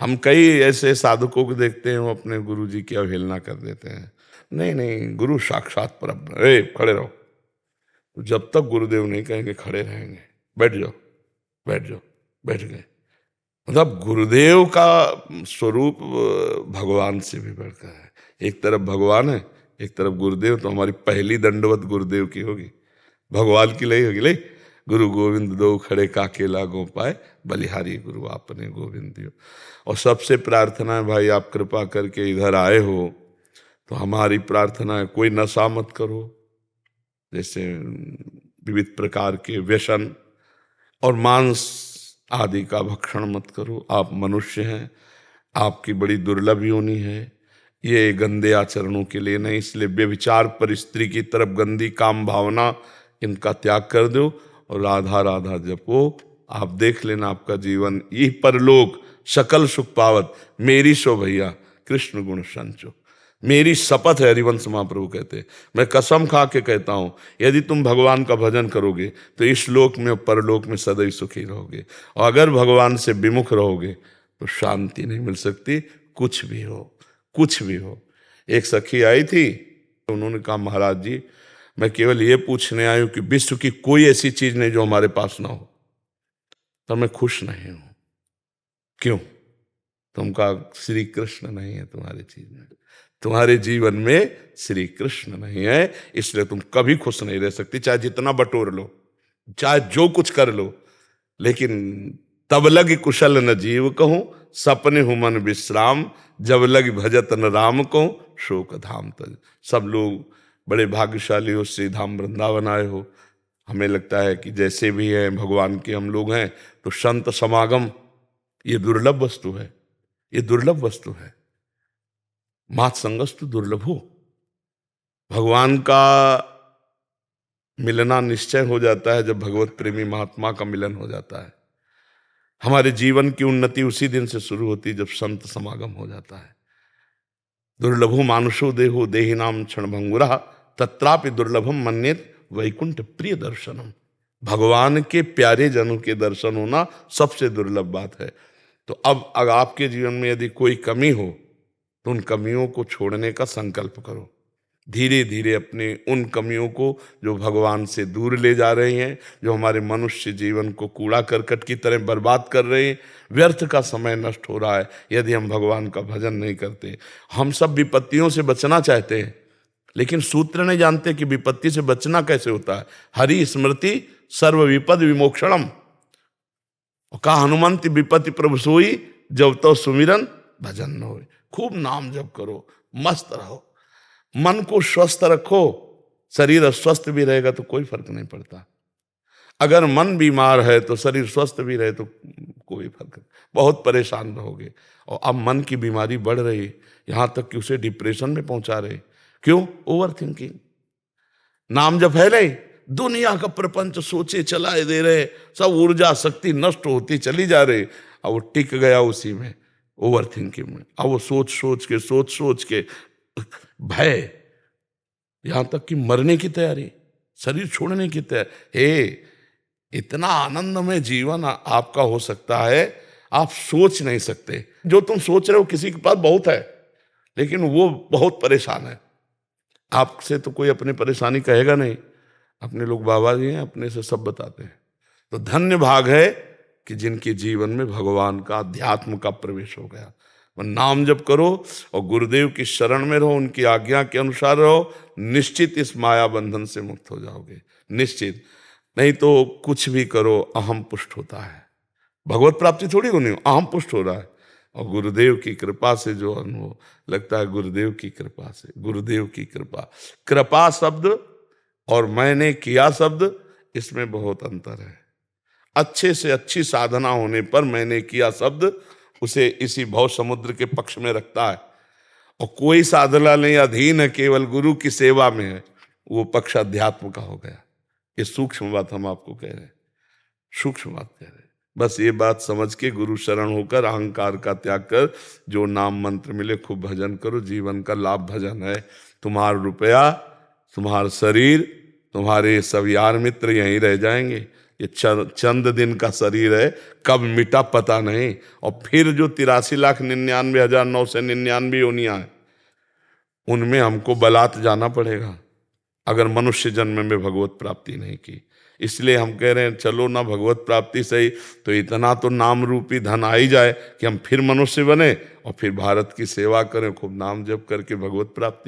हम कई ऐसे साधकों को देखते हैं वो अपने गुरु जी की अवहेलना कर देते हैं। नहीं नहीं, गुरु साक्षात परब्रह्म। खड़े रहो। तो जब तक गुरुदेव नहीं कहेंगे खड़े रहेंगे। बैठ जाओ, बैठ जाओ। बैठ गए। मतलब गुरुदेव का स्वरूप भगवान से भी बढ़कर है। एक तरफ भगवान है, एक तरफ गुरुदेव। तो हमारी पहली दंडवत गुरुदेव की होगी, भगवान की नहीं होगी। ले गुरु गोविंद दो खड़े काके लागो पाए, बलिहारी गुरु आपने गोविंद दियो। और सबसे प्रार्थना है भाई, आप कृपा करके इधर आए हो तो हमारी प्रार्थना है कोई नशा मत करो, जैसे विविध प्रकार के व्यसन और मांस आदि का भक्षण मत करो। आप मनुष्य हैं, आपकी बड़ी दुर्लभ योनि है, ये गंदे आचरणों के लिए नहीं। इसलिए व्यभिचार पर स्त्री की तरफ गंदी काम भावना, इनका त्याग कर दो और राधा राधा जपो। आप देख लेना आपका जीवन ये परलोक सकल सुख पावत, मेरी सो भैया कृष्ण गुण संचो। मेरी शपथ है, हरिवंश महाप्रभु कहते, मैं कसम खा के कहता हूं, यदि तुम भगवान का भजन करोगे तो इस लोक में और परलोक में सदैव सुखी रहोगे। और अगर भगवान से विमुख रहोगे तो शांति नहीं मिल सकती, कुछ भी हो, कुछ भी हो। एक सखी आई थी, उन्होंने कहा महाराज जी मैं केवल ये पूछने आई हूं कि विश्व की कोई ऐसी चीज नहीं जो हमारे पास ना हो, तो मैं खुश नहीं हूं। क्यों? तुम कहा श्री कृष्ण नहीं है तुम्हारी चीज में, तुम्हारे जीवन में श्री कृष्ण नहीं है, इसलिए तुम कभी खुश नहीं रह सकती, चाहे जितना बटोर लो, चाहे जो कुछ कर लो। लेकिन तब लग कुशल न जीव कहूं, सपने हूं मन विश्राम, जब लग भजत न राम को शोक धाम तज। सब लोग बड़े भाग्यशाली हो, श्री धाम वृंदावन आए हो। हमें लगता है कि जैसे भी हैं भगवान के हम लोग हैं, तो संत समागम ये दुर्लभ वस्तु है, ये दुर्लभ वस्तु है। मात संगस्तु दुर्लभो। भगवान का मिलना निश्चय हो जाता है जब भगवत प्रेमी महात्मा का मिलन हो जाता है। हमारे जीवन की उन्नति उसी दिन से शुरू होती है जब संत समागम हो जाता है। दुर्लभो मानुषो देहो देहि नाम क्षण भंगुरा, तत्रापि दुर्लभम मन्येत वैकुंठ प्रिय दर्शनम। भगवान के प्यारे जनों के दर्शन होना सबसे दुर्लभ बात है। तो अब अगर आपके जीवन में यदि कोई कमी हो तो उन कमियों को छोड़ने का संकल्प करो। धीरे धीरे अपने उन कमियों को जो भगवान से दूर ले जा रही हैं, जो हमारे मनुष्य जीवन को कूड़ा करकट की तरह बर्बाद कर रहे हैं, व्यर्थ का समय नष्ट हो रहा है यदि हम भगवान का भजन नहीं करते। हम सब विपत्तियों से बचना चाहते हैं, लेकिन सूत्र नहीं जानते कि विपत्ति से बचना कैसे होता है। हरि स्मृति सर्व विपद विमोक्षणम। कहा हनुमंत विपत्ति प्रभु सोई, जब तो सुमिरन भजन न हो। खूब नाम जप करो, मस्त रहो, मन को स्वस्थ रखो। शरीर अस्वस्थ भी रहेगा तो कोई फर्क नहीं पड़ता। अगर मन बीमार है तो शरीर स्वस्थ भी रहे तो कोई फर्क नहीं, बहुत परेशान रहोगे। और अब मन की बीमारी बढ़ रही, यहां तक कि उसे डिप्रेशन में पहुंचा रहे। क्यों? Over thinking. नाम जब है नहीं, दुनिया का प्रपंच सोचे चलाए दे रहे, सब ऊर्जा शक्ति नष्ट होती चली जा रही, और वो टिक गया उसी में, ओवर थिंकिंग में। अब वो सोच सोच के भय, यहां तक कि मरने की तैयारी, शरीर छोड़ने की तैयारी। हे, इतना आनंदमय जीवन आपका हो सकता है, आप सोच नहीं सकते। जो तुम सोच रहे हो किसी के पास बहुत है, लेकिन वो बहुत परेशान है। आपसे तो कोई अपनी परेशानी कहेगा नहीं, अपने लोग बाबा जी हैं, अपने से सब बताते हैं। तो धन्य भाग है कि जिनके जीवन में भगवान का अध्यात्म का प्रवेश हो गया। नाम जप करो और गुरुदेव की शरण में रहो, उनकी आज्ञा के अनुसार रहो, निश्चित इस माया बंधन से मुक्त हो जाओगे, निश्चित। नहीं तो कुछ भी करो अहम पुष्ट होता है। भगवत प्राप्ति थोड़ी होनी हो, अहम पुष्ट हो रहा है। और गुरुदेव की कृपा से जो अनुभव लगता है, गुरुदेव की कृपा से, गुरुदेव की कृपा। कृपा शब्द और मैंने किया शब्द, इसमें बहुत अंतर है। अच्छे से अच्छी साधना होने पर मैंने किया शब्द उसे इसी भव समुद्र के पक्ष में रखता है। और कोई साधना नहीं, अधीन है, केवल गुरु की सेवा में है, वो पक्ष अध्यात्म का हो गया। ये सूक्ष्म बात हम आपको कह रहे हैं, सूक्ष्म बात कह रहे हैं। बस ये बात समझ के गुरु शरण होकर अहंकार का त्याग कर जो नाम मंत्र मिले खूब भजन करो। जीवन का लाभ भजन है। तुम्हारा रुपया, तुम्हारा शरीर, तुम्हारे सब यार मित्र यहीं रह जाएंगे, ये चंद दिन का शरीर है, कब मिटा पता नहीं। और फिर जो 83,99,999 योनियां हैं, उनमें हमको बलात् जाना पड़ेगा अगर मनुष्य जन्म में भगवत प्राप्ति नहीं की। इसलिए हम कह रहे हैं चलो ना भगवत प्राप्ति सही, तो इतना तो नाम रूपी धन आ ही जाए कि हम फिर मनुष्य बने और फिर भारत की सेवा करें, खूब नाम जप करके भगवत प्राप्ति